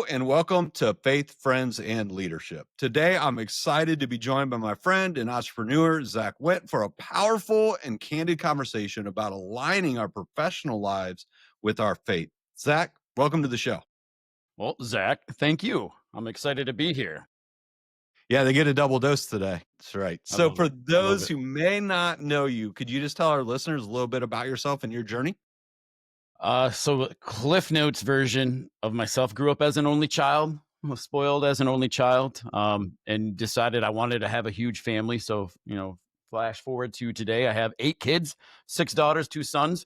and welcome to Faith, Friends, and Leadership. Today, I'm excited to be joined by my friend and entrepreneur, Zach Wendt, for a powerful and candid conversation about aligning our professional lives with our faith. Zach, welcome to the show. Well, Zach, thank you. I'm excited to be here. Yeah, they get a double dose today. That's right. I So, love for it. I love those it. who may not know you, could you just tell our listeners a little bit about yourself and your journey? So Cliff Notes version of myself, grew up as an only child, was spoiled as an only child, and decided I wanted to have a huge family. So, flash forward to today, I have 8 kids, 6 daughters, 2 sons,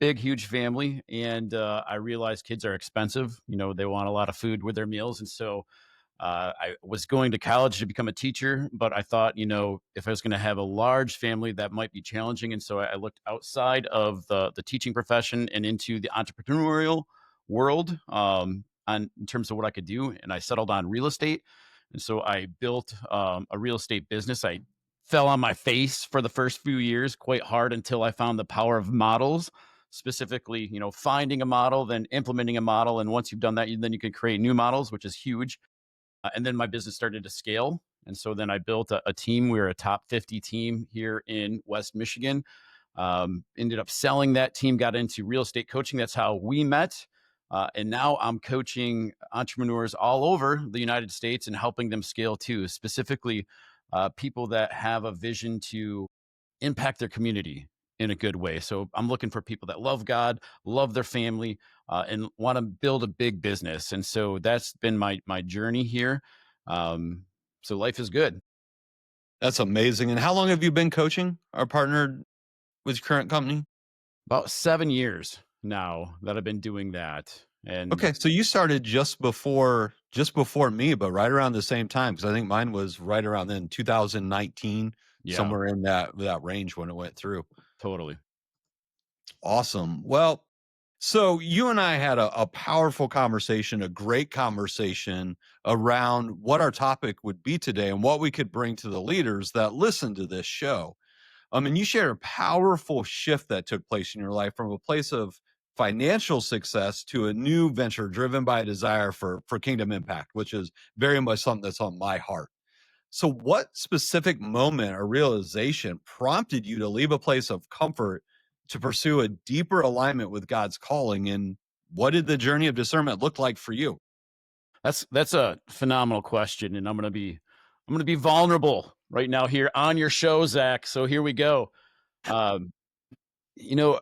big, huge family. And I realized kids are expensive. They want a lot of food with their meals. And so I was going to college to become a teacher, but I thought, if I was going to have a large family, that might be challenging. And so I looked outside of the teaching profession and into the entrepreneurial world in terms of what I could do. And I settled on real estate. And so I built a real estate business. I fell on my face for the first few years quite hard until I found the power of models, specifically, finding a model, then implementing a model. And once you've done that, then you can create new models, which is huge. And then my business started to scale. And so then I built a team. We were a top 50 team here in West Michigan. Ended up selling that team, got into real estate coaching. That's how we met. And now I'm coaching entrepreneurs all over the United States and helping them scale too, specifically people that have a vision to impact their community in a good way. So I'm looking for people that love God, love their family, and want to build a big business. And so that's been my journey here. So life is good. That's amazing. And how long have you been coaching or partnered with your current company? About 7 years now that I've been doing that. And Okay, so you started just before me, but right around the same time because I think mine was right around then, 2019, yeah, somewhere in that range when it went through. totally. Awesome. Well, so you and I had a powerful conversation, a great conversation around what our topic would be today and what we could bring to the leaders that listen to this show. And you shared a powerful shift that took place in your life from a place of financial success to a new venture driven by a desire for kingdom impact, which is very much something that's on my heart. So, what specific moment or realization prompted you to leave a place of comfort to pursue a deeper alignment with God's calling? And what did the journey of discernment look like for you? That's a phenomenal question, and I'm gonna be vulnerable right now here on your show, Zach. So here we go. Um, you know,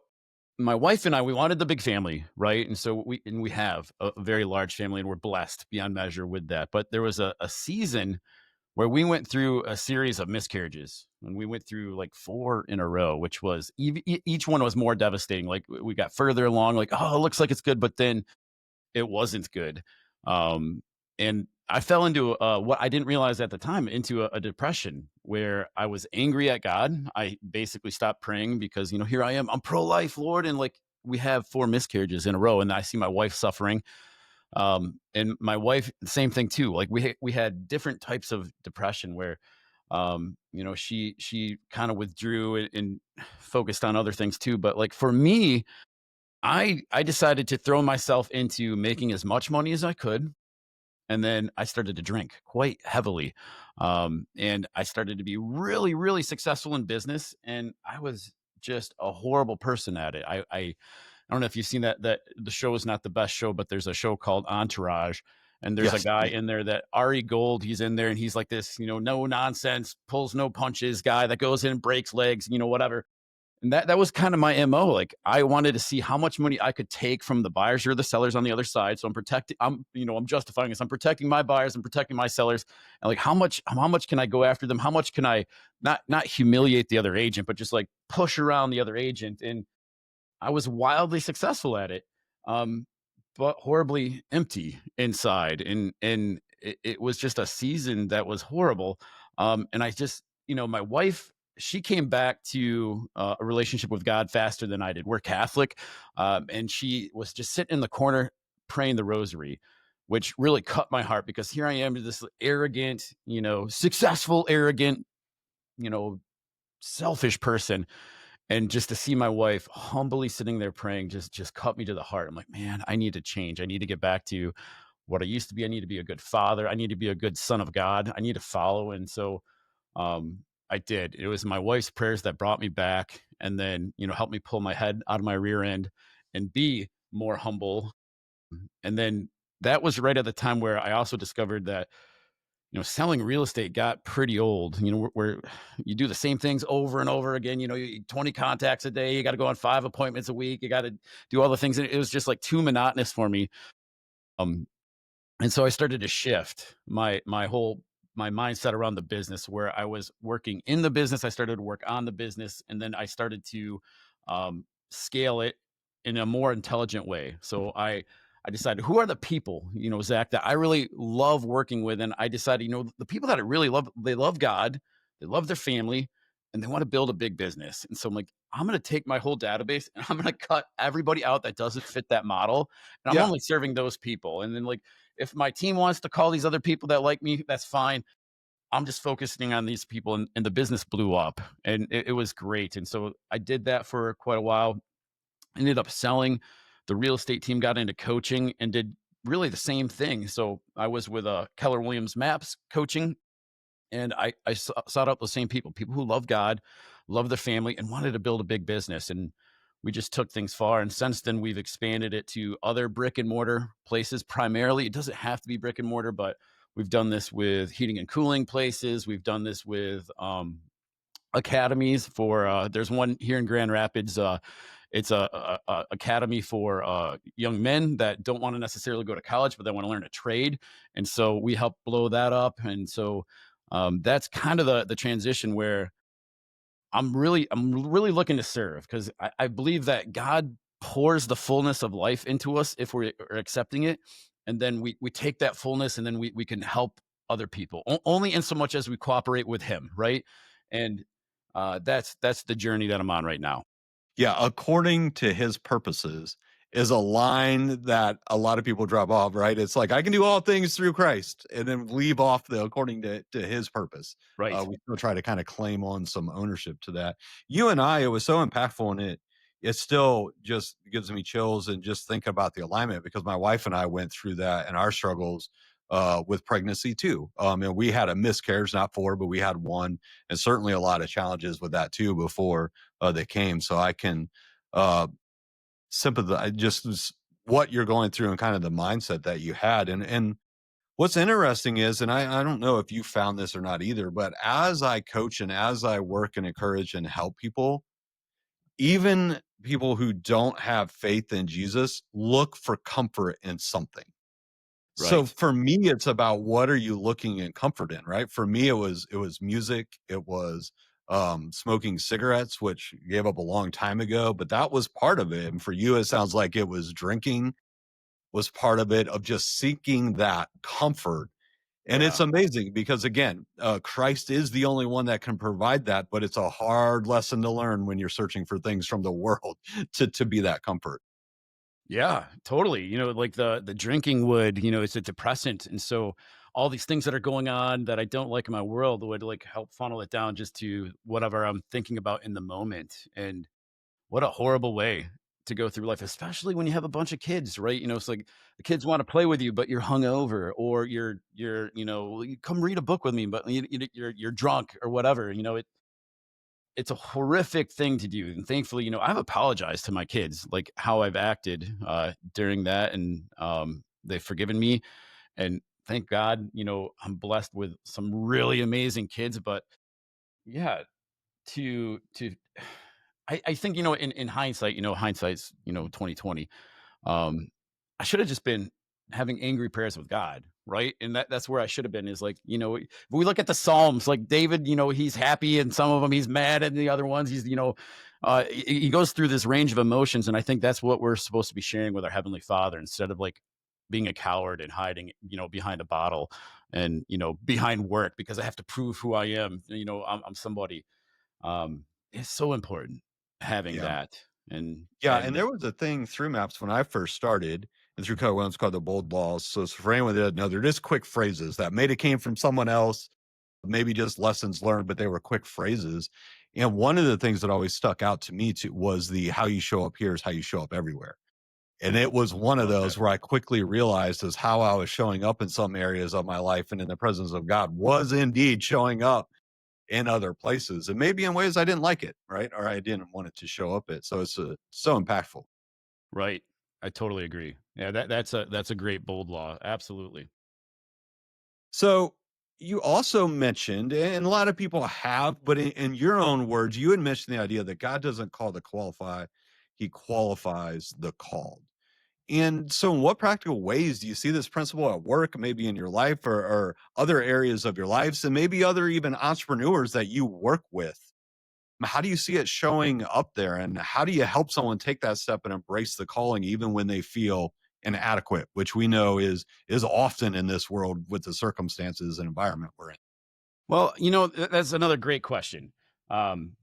my wife and I, we wanted the big family, right? And so we have a very large family, and we're blessed beyond measure with that. But there was a season where we went through a series of miscarriages, and we went through like 4 in a row, which was each one was more devastating. Like we got further along, like, oh, it looks like it's good, but then it wasn't good. Um, and I fell into what I didn't realize at the time, into a depression where I was angry at God. I basically stopped praying because, here I am, I'm pro life, Lord. And like we have 4 miscarriages in a row, and I see my wife suffering. And my wife, same thing too. Like we had different types of depression where, she kind of withdrew and focused on other things too. But like for me, I decided to throw myself into making as much money as I could, and then I started to drink quite heavily, and I started to be really, really successful in business, and I was just a horrible person at it. I don't know if you've seen that the show is not the best show, but there's a show called Entourage, and there's a Yes. guy in there that Ari Gold. He's in there, and he's like this, no nonsense, pulls no punches guy that goes in and breaks legs, whatever. And that was kind of my MO. Like I wanted to see how much money I could take from the buyers or the sellers on the other side. So I'm justifying this. I'm protecting my buyers and protecting my sellers. And like how much can I go after them? How much can I not humiliate the other agent, but just like push around the other agent? And I was wildly successful at it. Um, but horribly empty inside. And it was just a season that was horrible. And I just, my wife, she came back to a relationship with God faster than I did. We're Catholic, and she was just sitting in the corner praying the rosary, which really cut my heart because here I am, this arrogant, successful, arrogant, you know, selfish person, and just to see my wife humbly sitting there praying just cut me to the heart. I'm like, man, I need to change. I need to get back to what I used to be. I need to be a good father. I need to be a good son of God. I need to follow. And so I did. It was my wife's prayers that brought me back and then, helped me pull my head out of my rear end and be more humble. And then that was right at the time where I also discovered that, selling real estate got pretty old, where you do the same things over and over again. 20 contacts a day, you got to go on 5 appointments a week, you got to do all the things. And it was just like too monotonous for me. Um, and so I started to shift my mindset around the business where I was working in the business. I started to work on the business, and then I started to scale it in a more intelligent way. So I decided who are the people, Zach, that I really love working with. And I decided, the people that I really love, they love God, they love their family, and they want to build a big business. And so I'm like, I'm going to take my whole database and I'm going to cut everybody out that doesn't fit that model. And I'm Yeah. only serving those people. And then, like, if my team wants to call these other people that like me, that's fine. I'm just focusing on these people, and the business blew up, and it was great. And so I did that for quite a while. Ended up selling. The real estate team got into coaching and did really the same thing. So I was with Keller Williams Maps coaching, and I sought out the same people who love God, love their family, and wanted to build a big business. And we just took things far. And since then, we've expanded it to other brick and mortar places. Primarily, it doesn't have to be brick and mortar, but we've done this with heating and cooling places. We've done this with academies for. There's one here in Grand Rapids. It's a academy for young men that don't want to necessarily go to college, but they want to learn a trade, and so we help blow that up. And so that's kind of the transition where I'm really looking to serve because I believe that God pours the fullness of life into us if we're accepting it, and then we take that fullness and then we can help other people only in so much as we cooperate with Him, right? And that's the journey that I'm on right now. Yeah, according to his purposes is a line that a lot of people drop off, right? It's like, I can do all things through Christ, and then leave off the according to his purpose. Right. We still try to kind of claim on some ownership to that. You and I, it was so impactful, and it still just gives me chills and just think about the alignment because my wife and I went through that and our struggles with pregnancy too. And we had a miscarriage, not four, but we had one, and certainly a lot of challenges with that too before they came. So I can uh, sympathize what you're going through and kind of the mindset that you had. And what's interesting is, and I don't know if you found this or not either, but as I coach and as I work and encourage and help people, even people who don't have faith in Jesus look for comfort in something. So Right. for me, it's about what are you looking in comfort in, right? For me, it was music, it was smoking cigarettes, which gave up a long time ago, but that was part of it. And for you, it sounds like it was drinking was part of it, of just seeking that comfort. And it's Yeah. amazing because again, Christ is the only one that can provide that, but it's a hard lesson to learn when you're searching for things from the world to be that comfort. Yeah, totally. Like the drinking would, it's a depressant. And so all these things that are going on that I don't like in my world would like help funnel it down just to whatever I'm thinking about in the moment. And what a horrible way to go through life, especially when you have a bunch of kids, right? It's like the kids want to play with you, but you're hungover, or you come read a book with me, but you're drunk or whatever. It's a horrific thing to do, and thankfully, I've apologized to my kids, like, how I've acted, during that, and, they've forgiven me, and thank God, I'm blessed with some really amazing kids, but yeah, to I think, in hindsight, hindsight's, 2020. Um, I should have just been having angry prayers with God, right? And that's where I should have been is like, if we look at the Psalms, like David, he's happy and some of them he's mad and the other ones he's, he goes through this range of emotions. And I think that's what we're supposed to be sharing with our Heavenly Father instead of like being a coward and hiding, behind a bottle and, behind work because I have to prove who I am. I'm somebody. It's so important having Yeah. that. Yeah, and And there was a thing through Maps when I first started and through Code One, it's called the bold laws. So for anyone that doesn't know, they're just quick phrases that maybe came from someone else, maybe just lessons learned, but they were quick phrases. And one of the things that always stuck out to me too was the how you show up here is how you show up everywhere. And it was one of Love that. those where I quickly realized is how I was showing up in some areas of my life and in the presence of God was indeed showing up in other places and maybe in ways I didn't like it, right? Or I didn't want it to show up it. So it's so impactful. Right. I totally agree. Yeah, that's a great bold law. Absolutely. So you also mentioned, and a lot of people have, but in your own words, you had mentioned the idea that God doesn't call the qualify, he qualifies the called. And so, in what practical ways do you see this principle at work, maybe in your life or other areas of your lives, and maybe other even entrepreneurs that you work with? How do you see it showing up there? And how do you help someone take that step and embrace the calling, even when they feel inadequate, which we know is often in this world with the circumstances and environment we're in? Well, that's another great question. Um,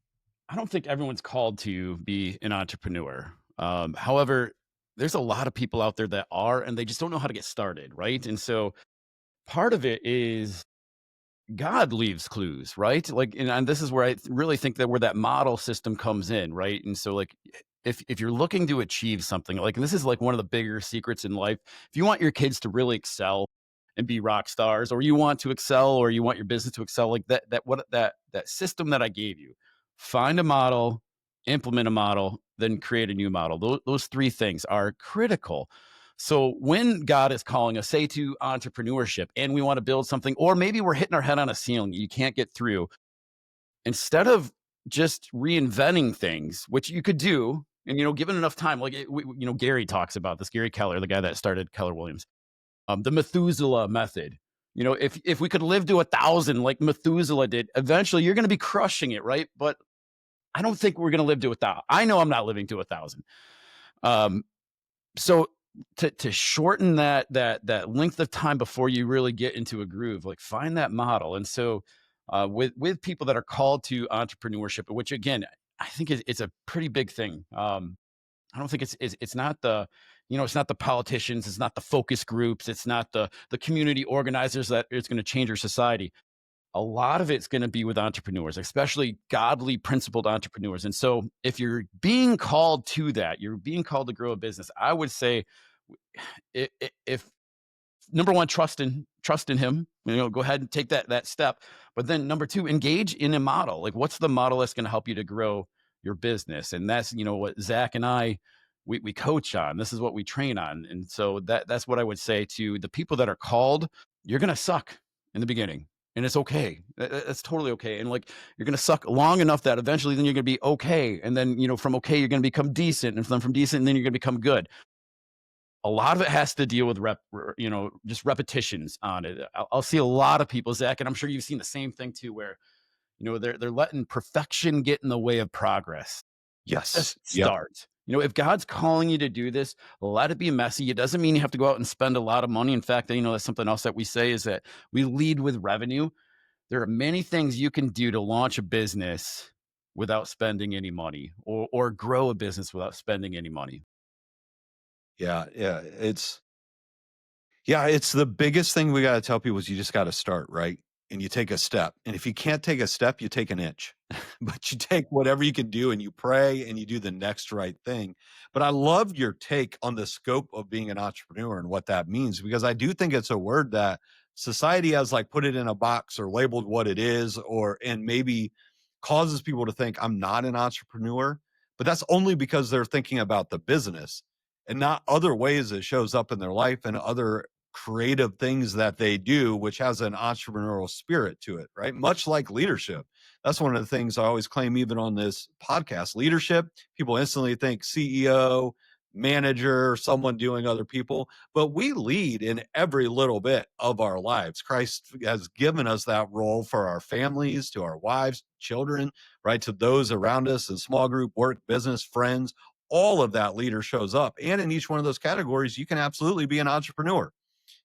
I don't think everyone's called to be an entrepreneur. However, there's a lot of people out there that are, and they just don't know how to get started, right? And so part of it is God leaves clues, right? Like, and this is where really think that where that model system comes in, right? And so, like, if you're looking to achieve something, like, and this is like one of the bigger secrets in life, if you want your kids to really excel and be rock stars, or you want to excel, or you want your business to excel, like that system that I gave you, find a model, implement a model, then create a new model. Those three things are critical. So when God is calling us, say to entrepreneurship, and we want to build something, or maybe we're hitting our head on a ceiling, you can't get through, instead of just reinventing things, which you could do, and given enough time, like Gary talks about this, Gary Keller, the guy that started Keller Williams, the Methuselah method. If we could live to 1,000 like Methuselah did, eventually you're going to be crushing it, right? But I don't think we're going to live to 1,000. I know I'm not living to 1,000. Um, so to shorten that length of time before you really get into a groove, like find that model. And so with people that are called to entrepreneurship, which again I think it's a pretty big thing. I don't think it's not the it's not the politicians, it's not the focus groups, it's not the community organizers that it's going to change your society. A lot of it's going to be with entrepreneurs, especially godly principled entrepreneurs. And so if you're being called to that, you're being called to grow a business, I would say if number one, trust in him, go ahead and take that step. But then number two, engage in a model. Like, what's the model that's going to help you to grow your business? And that's what Zach and I we coach on. This is what we train on. And so that's what I would say to the people that are called. You're going to suck in the beginning, and it's okay. That's totally okay. And like, you're going to suck long enough that eventually then you're going to be okay. And then from okay you're going to become decent, and then from decent and then you're going to become good. A lot of it has to deal with just repetitions on it. I'll see a lot of people, Zach, and I'm sure you've seen the same thing too, where they're letting perfection get in the way of progress. Yes. Just Yep. start. If God's calling you to do this, let it be messy. It doesn't mean you have to go out and spend a lot of money. In fact, that's something else that we say is that we lead with revenue. There are many things you can do to launch a business without spending any money, or grow a business without spending any money. Yeah. Yeah, it's the biggest thing we gotta tell people is you just gotta start, right? And you take a step. And if you can't take a step, you take an inch. But you take whatever you can do and you pray and you do the next right thing. But I love your take on the scope of being an entrepreneur and what that means, because I do think it's a word that society has like put it in a box or labeled what it is, or and maybe causes people to think I'm not an entrepreneur. But that's only because they're thinking about the business and not other ways it shows up in their life and other creative things that they do, which has an entrepreneurial spirit to it, right? Much like leadership. That's one of the things I always claim, even on this podcast. Leadership, people instantly think CEO, manager, someone doing other people, but we lead in every little bit of our lives. Christ has given us that role for our families, to our wives, children, right? To those around us in small group, work, business, friends. All of that leader shows up. And in each one of those categories, you can absolutely be an entrepreneur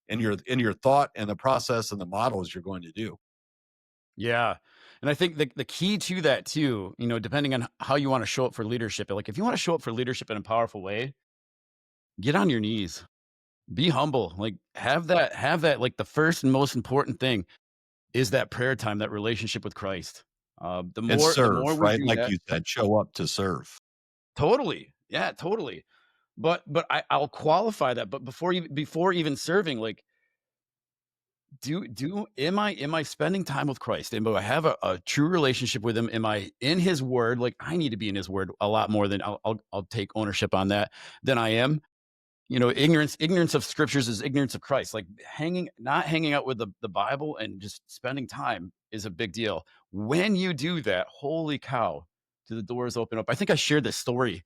in your thought and the process and the models you're going to do. Yeah. And I think the key to that too, depending on how you want to show up for leadership, like if you want to show up for leadership in a powerful way, get on your knees, be humble, like have that, like the first and most important thing is that prayer time, that relationship with Christ. The And more serve, we right? do Like that, you said, show up to serve. totally. Yeah, totally. but I'll qualify that. But before even serving, like, do am I spending time with Christ? And do I have a true relationship with him? Am I in his word? Like, I need to be in his word a lot more than I'll take ownership on that than I am. Ignorance of scriptures is ignorance of Christ. Like, not hanging out with the Bible and just spending time is a big deal. When you do that, holy cow, do the doors open up. I think I shared this story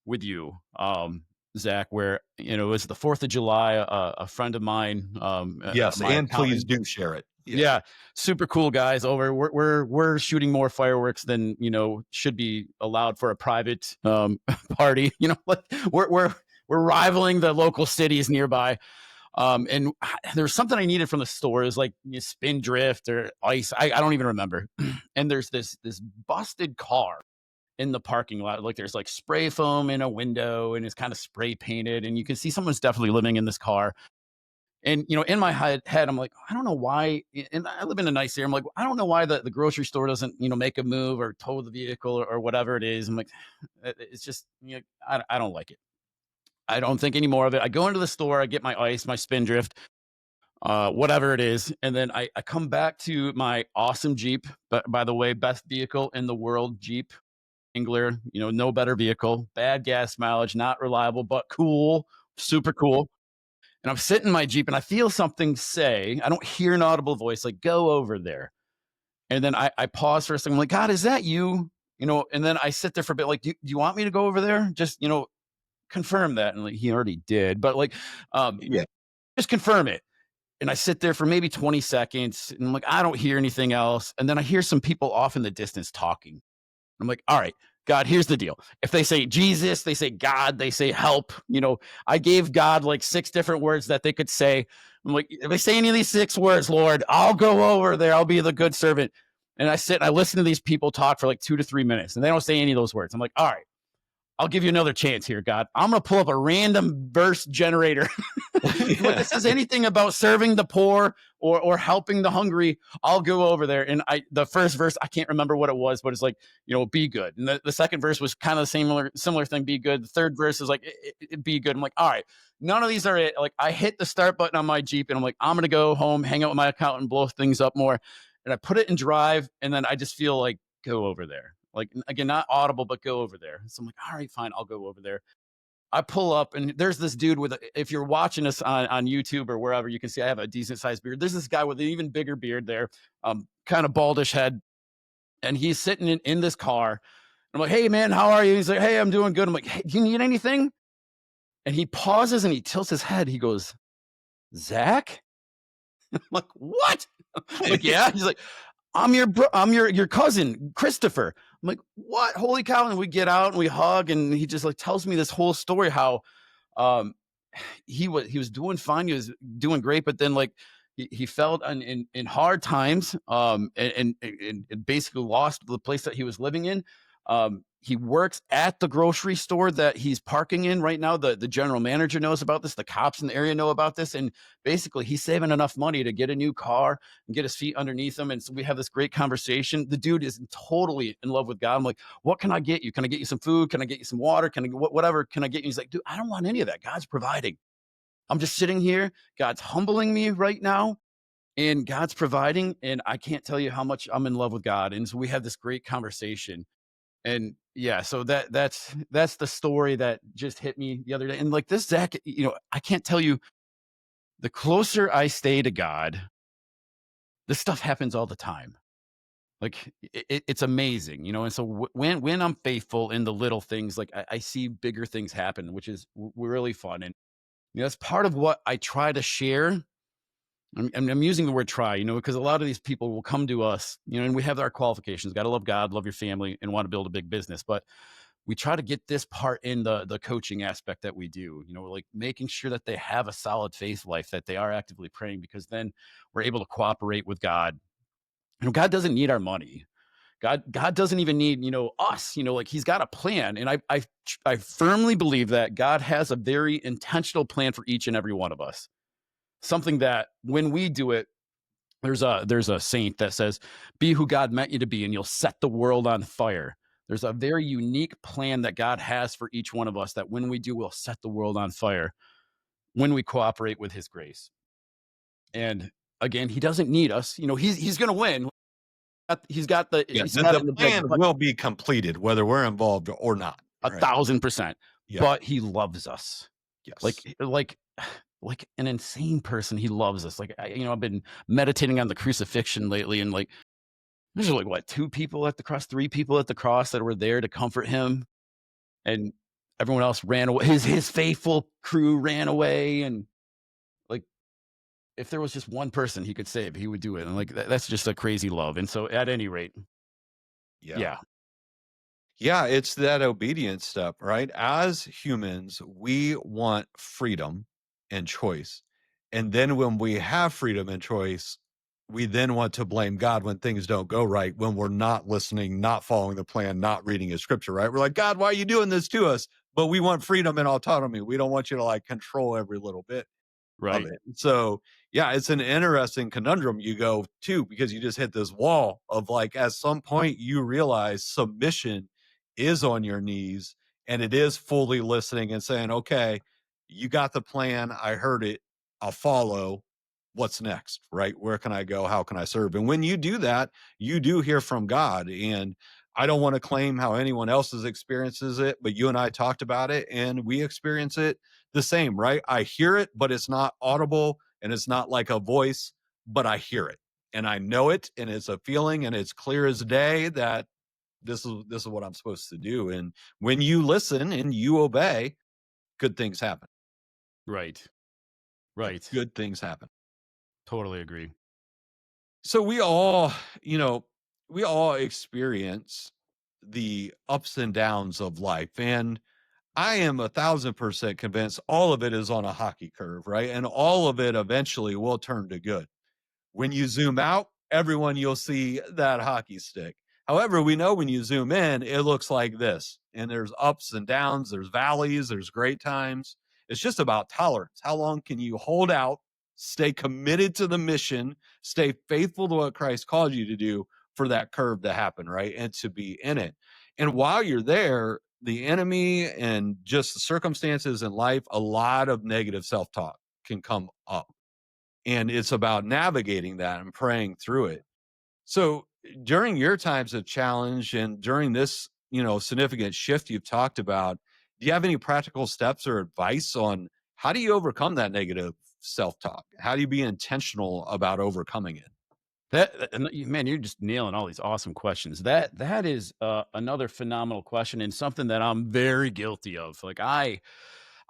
with you, Zach, where it was the 4th of July. A friend of mine, Yes, my and please accountant, do share it. Yeah. yeah, super cool guys over. We're shooting more fireworks than should be allowed for a private party. Like, we're rivaling the local cities nearby. And there was something I needed from the store. It was like spin drift or ice. I don't even remember. And there's this busted car in the parking lot. Like, there's like spray foam in a window, and it's kind of spray painted, and you can see someone's definitely living in this car. And in my head, I'm like, I don't know why. And I live in a nice area. I'm like, I don't know why the grocery store doesn't make a move or tow the vehicle, or whatever it is. I'm like, it's just I don't like it. I don't think any more of it. I go into the store, I get my ice, my spin drift, whatever it is, and then I come back to my awesome Jeep. But by the way, best vehicle in the world, Jeep Wrangler. No better vehicle. Bad gas mileage, not reliable, but cool, super cool. And I'm sitting in my Jeep, and I feel something say, I don't hear an audible voice, like, go over there. And then I pause for a second. I'm like, God, is that you? And then I sit there for a bit, like, do you want me to go over there? Just, confirm that. And like, he already did, but like, um, Yeah. just confirm it. And I sit there for maybe 20 seconds, and I'm like, I don't hear anything else. And then I hear some people off in the distance talking. I'm like, all right, God, here's the deal. If they say Jesus, they say God, they say help. I gave God like 6 different words that they could say. I'm like, if they say any of these 6 words, Lord, I'll go over there. I'll be the good servant. And I sit and I listen to these people talk for like 2 to 3 minutes, and they don't say any of those words. I'm like, all right, I'll give you another chance here, God. I'm going to pull up a random verse generator. If it says anything about serving the poor or helping the hungry, I'll go over there. And the first verse, I can't remember what it was, but it's like, be good. And the second verse was kind of the similar thing, be good. The third verse is like, be good. I'm like, all right, none of these are it. Like, I hit the start button on my Jeep, and I'm like, I'm going to go home, hang out with my accountant, blow things up more. And I put it in drive, and then I just feel like, go over there. Like, again, not audible, but go over there. So I'm like, all right, fine, I'll go over there. I pull up, and there's this dude if you're watching us on YouTube or wherever, you can see I have a decent sized beard. There's this guy with an even bigger beard there, kind of baldish head. And he's sitting in this car. I'm like, hey, man, how are you? He's like, hey, I'm doing good. I'm like, hey, do you need anything? And he pauses and he tilts his head. He goes, Zach? I'm like, what? I'm like, yeah. He's like, I'm your cousin, Christopher. I'm like, what? Holy cow. And we get out and we hug, and he just like tells me this whole story, how um he was doing fine, he was doing great, but then like he felt in hard times, and basically lost the place that he was living in. He works at the grocery store that he's parking in right now. The general manager knows about this, the cops in the area know about this, and basically he's saving enough money to get a new car and get his feet underneath him. And so we have this great conversation. The dude is totally in love with God. I'm like, what can I get you? Can I get you some food? Can I get you some water? Can I whatever can I get you? He's like, dude, I don't want any of that. God's providing. I'm just sitting here. God's humbling me right now, and God's providing. And I can't tell you how much I'm in love with God. And so we have this great conversation. And yeah, so that's the story that just hit me the other day. And like this, Zach, I can't tell you, the closer I stay to God, this stuff happens all the time. Like, it's amazing. And so when I'm faithful in the little things, like I see bigger things happen, which is really fun. And that's part of what I try to share. I'm using the word try, because a lot of these people will come to us, and we have our qualifications. Got to love God, love your family, and want to build a big business. But we try to get this part in the coaching aspect that we do, like making sure that they have a solid faith life, that they are actively praying, because then we're able to cooperate with God. God doesn't need our money. God doesn't even need, us, like he's got a plan. And I firmly believe that God has a very intentional plan for each and every one of us. Something that when we do it, there's a saint that says, be who God meant you to be, and you'll set the world on fire. There's a very unique plan that God has for each one of us that when we do, will set the world on fire when we cooperate with his grace. And again, he doesn't need us. He's going to win. Yeah, He's got the it in the bag, plan but will be completed whether we're involved or not, a right? 1000%. Yeah. But he loves us Yes. like an insane person. He loves us. I've been meditating on the crucifixion lately, and there's like what, two people at the cross, three people at the cross that were there to comfort him, and everyone else ran away. His faithful crew ran away, and like if there was just one person he could save, he would do it. And that's just a crazy love. And so, at any rate, Yeah. yeah, Yeah, it's that obedience step, right? As humans, we want freedom and choice. And then when we have freedom and choice, we then want to blame God when things don't go right, when we're not listening, not following the plan, not reading his scripture, right? We're like, God, why are you doing this to us? But we want freedom and autonomy. We don't want you to like control every little bit of right, it. So, yeah, it's an interesting conundrum you go to because you just hit this wall of like, at some point, you realize submission is on your knees and it is fully listening and saying, okay, you got the plan. I heard it. I'll follow. What's next? Right? Where can I go? How can I serve? And when you do that, you do hear from God. And I don't want to claim how anyone else's experiences it, but you and I talked about it and we experience it the same, right? I hear it, but it's not audible and it's not like a voice, but I hear it and I know it and it's a feeling and it's clear as day that this is what I'm supposed to do. And when you listen and you obey, good things happen. right, Yeah, right. good things happen. Totally agree. So we all, you know, we all experience the ups and downs of life. And I am 1,000% convinced all of it is on a hockey curve, right? And all of it eventually will turn to good. When you zoom out, everyone you'll see that hockey stick. However, we know when you zoom in, it looks like this. And there's ups and downs, there's valleys, there's great times. It's just about tolerance. How long can you hold out, stay committed to the mission, stay faithful to what Christ called you to do for that curve to happen, right? And to be in it. And while you're there, the enemy and just the circumstances in life, a lot of negative self talk can come up and it's about navigating that and praying through it. So during your times of challenge and during this, significant shift you've talked about, do you have any practical steps or advice on how do you overcome that negative self-talk? How do you be intentional about overcoming it? Man, you're just nailing all these awesome questions. That is another phenomenal question and something that I'm very guilty of.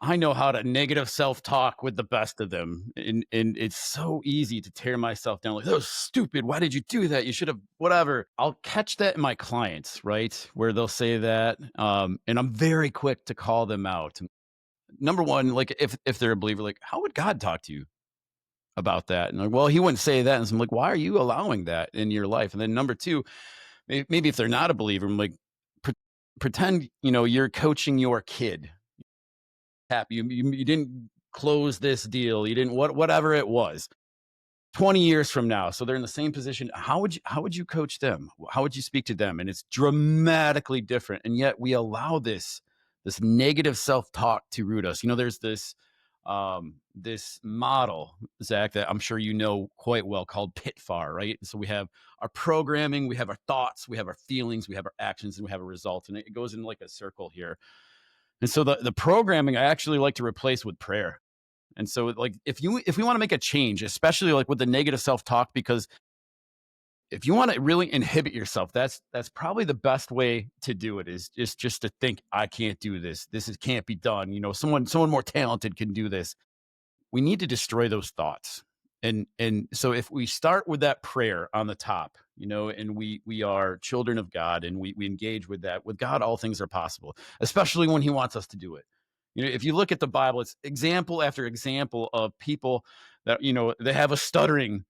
I know how to negative self-talk with the best of them. And it's so easy to tear myself down like, "That was stupid. Why did you do that? You should have whatever." I'll catch that in my clients, right? Where they'll say that. And I'm very quick to call them out. Number one, like if they're a believer, like, how would God talk to you about that? And like, well, he wouldn't say that. And so I'm like, why are you allowing that in your life? And then number two, maybe if they're not a believer, I'm like, pre- pretend, you're coaching your kid happy. You didn't close this deal. You didn't whatever it was. 20 years from now, so they're in the same position. How would you coach them? How would you speak to them? And it's dramatically different. And yet we allow this negative self-talk to root us. There's this model, Zach, that I'm sure you know quite well called PITFAR, right? So we have our programming, we have our thoughts, we have our feelings, we have our actions, and we have a result. And it goes in like a circle here. And so the programming I actually like to replace with prayer. And so like if we want to make a change, especially like with the negative self-talk, because if you want to really inhibit yourself, that's probably the best way to do it is just to think, I can't do this. Can't be done. Someone more talented can do this. We need to destroy those thoughts. And so if we start with that prayer on the top, and we are children of God and we engage with that, with God all things are possible, especially when he wants us to do it. If you look at the Bible, it's example after example of people that they have a stuttering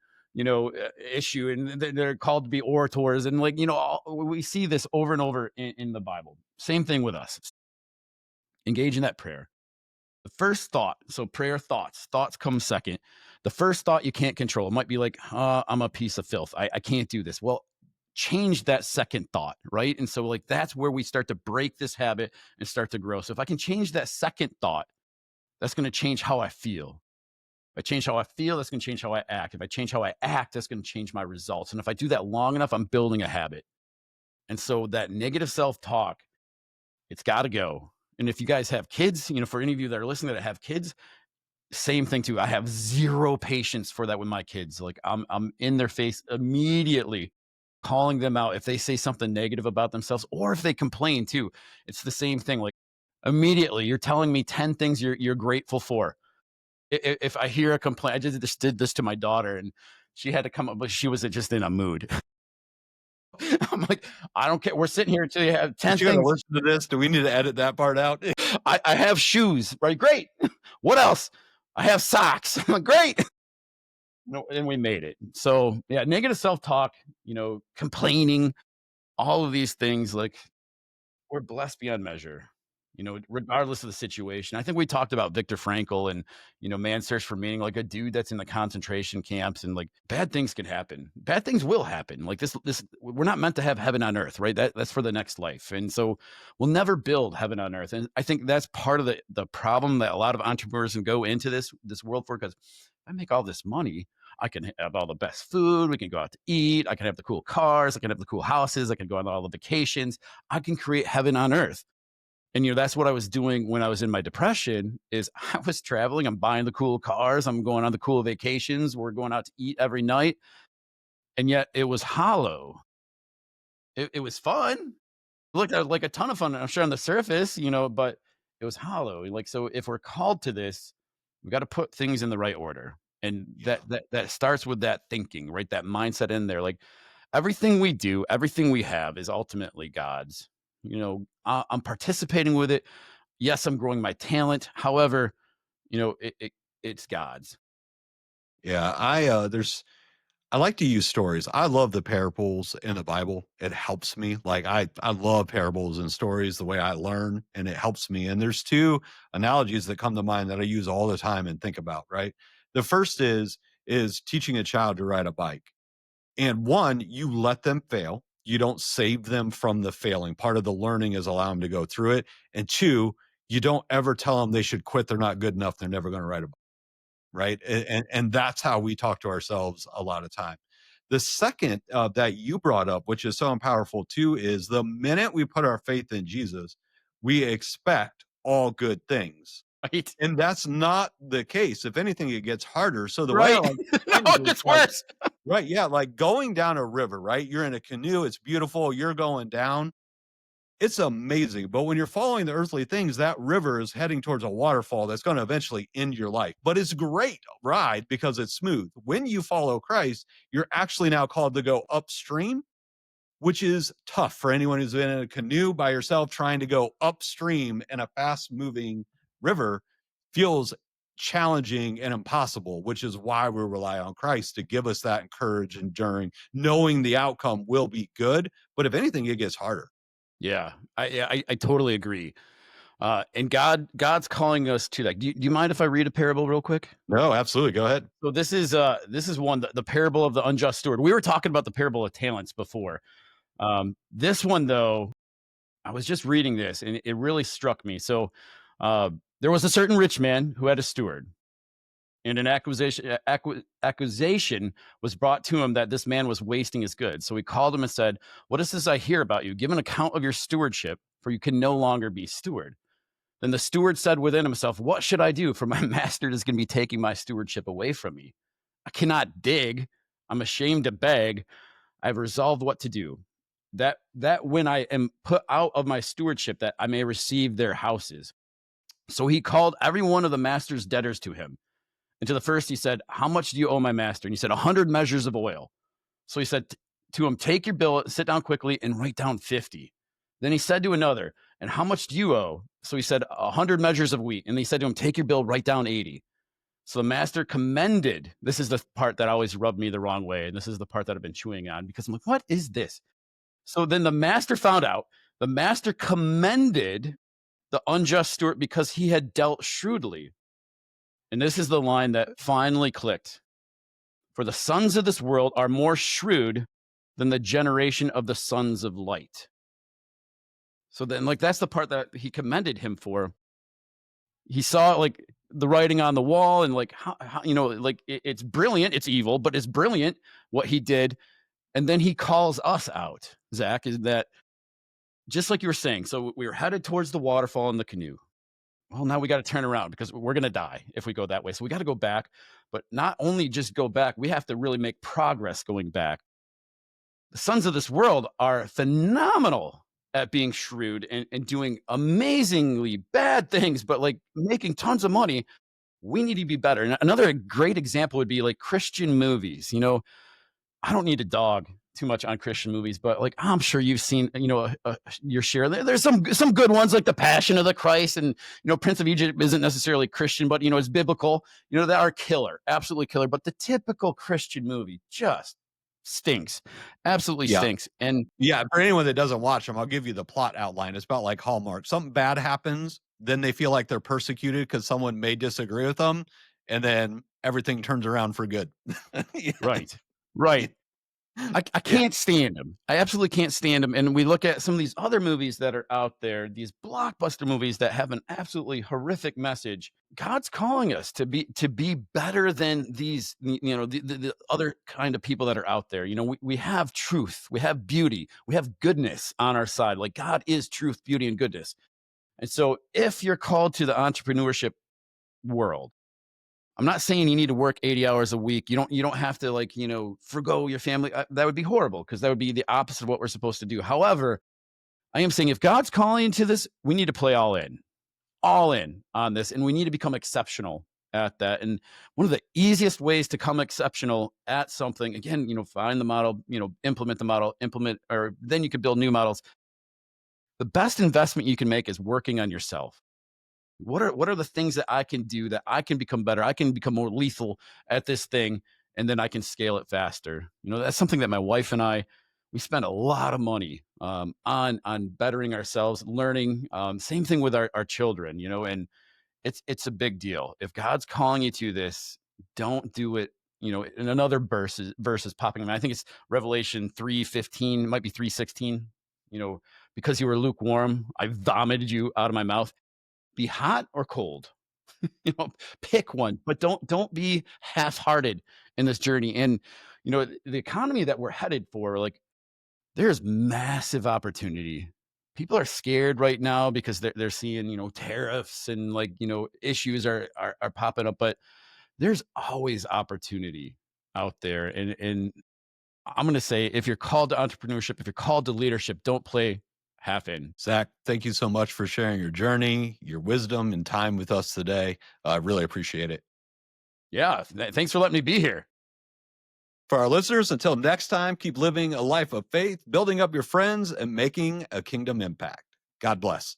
issue, and they're called to be orators, and we see this over and over in the Bible. Same thing with us. Engage in that prayer. The first thought, so prayer thoughts come second. The first thought you can't control. It might be like, I'm a piece of filth. I can't do this. Well, change that second thought, right? And so, like, that's where we start to break this habit and start to grow. So if I can change that second thought, that's going to change how I feel. If I change how I feel, that's going to change how I act. If I change how I act, that's going to change my results. And if I do that long enough, I'm building a habit. And so that negative self-talk, it's got to go. And if you guys have kids, for any of you that are listening that have kids, same thing too. I have zero patience for that with my kids. Like, I'm in their face immediately, calling them out if they say something negative about themselves or if they complain too. It's the same thing. Like, immediately, you're telling me 10 things you're grateful for. If I hear a complaint, I just did this to my daughter, and she had to come up, but she was just in a mood. I'm like, I don't care. We're sitting here until you have But 10 you gotta things. listen to this. Do we need to edit that part out? I have shoes, right? Great. What else? I have socks. I'm like, great. No, and we made it. So yeah, negative self-talk, complaining, all of these things, like, we're blessed beyond measure, regardless of the situation. I think we talked about Viktor Frankl and, man's search for meaning, like a dude that's in the concentration camps, and like bad things can happen. Bad things will happen. Like this, we're not meant to have heaven on earth, right? That's for the next life. And so we'll never build heaven on earth. And I think that's part of the problem that a lot of entrepreneurs can go into this world for, because I make all this money. I can have all the best food. We can go out to eat. I can have the cool cars. I can have the cool houses. I can go on all the vacations. I can create heaven on earth. And that's what I was doing when I was in my depression. Is I was traveling, I'm buying the cool cars, I'm going on the cool vacations, we're going out to eat every night, and yet it was hollow. It was fun. It looked like a ton of fun, I'm sure, on the surface, but it was hollow. Like, so if we're called to this, we got to put things in the right order. And Yeah. that starts with that thinking, right? That mindset in there. Like, everything we do, everything we have is ultimately God's. I'm participating with it. Yes, I'm growing my talent. However, it's God's. Yeah, I like to use stories. I love the parables in the Bible. It helps me. Like I love parables and stories, the way I learn, and it helps me. And there's two analogies that come to mind that I use all the time and think about, right? The first is teaching a child to ride a bike. And one, you let them fail. You don't save them from the failing. Part of the learning is allow them to go through it. And two, you don't ever tell them they should quit. They're not good enough. They're never going to ride a bike, right? And that's how we talk to ourselves a lot of time. The second that you brought up, which is so powerful too, is the minute we put our faith in Jesus, we expect all good things. Right. And that's not the case. If anything, it gets harder. So the way I Right. like to explain No, it it is gets like, worse. right, yeah, like going down a river, right? You're in a canoe, it's beautiful, you're going down. It's amazing. But when you're following the earthly things, that river is heading towards a waterfall that's going to eventually end your life. But it's a great ride because it's smooth. When you follow Christ, you're actually now called to go upstream, which is tough for anyone who's been in a canoe by yourself trying to go upstream in a fast moving river feels challenging and impossible, which is why we rely on Christ to give us that courage, enduring, knowing the outcome will be good. But if anything, it gets harder. Yeah, I totally agree. And God's calling us to that. Do you mind if I read a parable real quick? No, absolutely. Go ahead. So this is one, the parable of the unjust steward. We were talking about the parable of talents before. This one, though, I was just reading this and it really struck me. So there was a certain rich man who had a steward, and an accusation was brought to him that this man was wasting his goods. So he called him and said, "What is this I hear about you? Give an account of your stewardship, for you can no longer be steward." Then the steward said within himself, "What should I do? For my master is going to be taking my stewardship away from me. I cannot dig. I'm ashamed to beg. I've resolved what to do. That when I am put out of my stewardship, that I may receive their houses." So he called every one of the master's debtors to him. And to the first he said, "How much do you owe my master?" And he said, 100 measures of oil. So he said to him, "Take your bill, sit down quickly, and write down 50." Then he said to another, "And how much do you owe?" So he said, 100 measures of wheat. And he said to him, "Take your bill, write down 80." So the master commended. This is the part that always rubbed me the wrong way. And this is the part that I've been chewing on, because I'm like, what is this? So then the master found out. The master commended the unjust steward because he had dealt shrewdly. And this is the line that finally clicked. "For the sons of this world are more shrewd than the generation of the sons of light. So then, like, that's the part that he commended him for. He saw, like, the writing on the wall and, like, how like, it's brilliant, it's evil, but it's brilliant what he did, and then he calls us out, Zach, is that just like you were saying, so we were headed towards the waterfall in the canoe. Well, now we gotta turn around because we're gonna die if we go that way, so we gotta go back, but not only just go back, we have to really make progress going back. The sons of this world are phenomenal at being shrewd and doing amazingly bad things, but, like, making tons of money. We need to be better. And another great example would be like Christian movies. I don't need to dog too much on Christian movies, but, like, I'm sure you've seen, your share. There's some good ones like The Passion of the Christ, and Prince of Egypt isn't necessarily Christian, but it's biblical. That are killer, absolutely killer. But the typical Christian movie just stinks, absolutely Yeah. stinks. And Yeah, for anyone that doesn't watch them, I'll give you the plot outline. It's about like Hallmark. Something bad happens, then they feel like they're persecuted because someone may disagree with them, and then everything turns around for good. Yeah. right, right. I Yeah. can't stand them. I absolutely can't stand them. And we look at some of these other movies that are out there, these blockbuster movies that have an absolutely horrific message. God's calling us to be better than these, the other kind of people that are out there. We have truth, we have beauty, we have goodness on our side. Like, God is truth, beauty, and goodness. And so if you're called to the entrepreneurship world, I'm not saying you need to work 80 hours a week. You don't have to, like, forgo your family. That would be horrible because that would be the opposite of what we're supposed to do. However, I am saying if God's calling into this, we need to play all in on this, and we need to become exceptional at that. And one of the easiest ways to become exceptional at something, again, find the model, implement the model, or then you could build new models. The best investment you can make is working on yourself. What are the things that I can do that I can become better? I can become more lethal at this thing, and then I can scale it faster. That's something that my wife and I, we spend a lot of money on bettering ourselves, learning. Same thing with our children, and it's a big deal. If God's calling you to this, don't do it. In another verses popping in. I think it's Revelation 3:15, it might be 3:16. Because you were lukewarm, I vomited you out of my mouth. Be hot or cold. you know Pick one, but don't be half-hearted in this journey. And the economy that we're headed for, like, there's massive opportunity. People are scared right now because they're seeing tariffs, and, like, issues are popping up, but there's always opportunity out there. And I'm going to say, if you're called to entrepreneurship, if you're called to leadership, don't play half in. Zach, thank you so much for sharing your journey, your wisdom, and time with us today. I really appreciate it. Yeah, thanks for letting me be here. For our listeners, until next time, keep living a life of faith, building up your friends, and making a kingdom impact. God bless.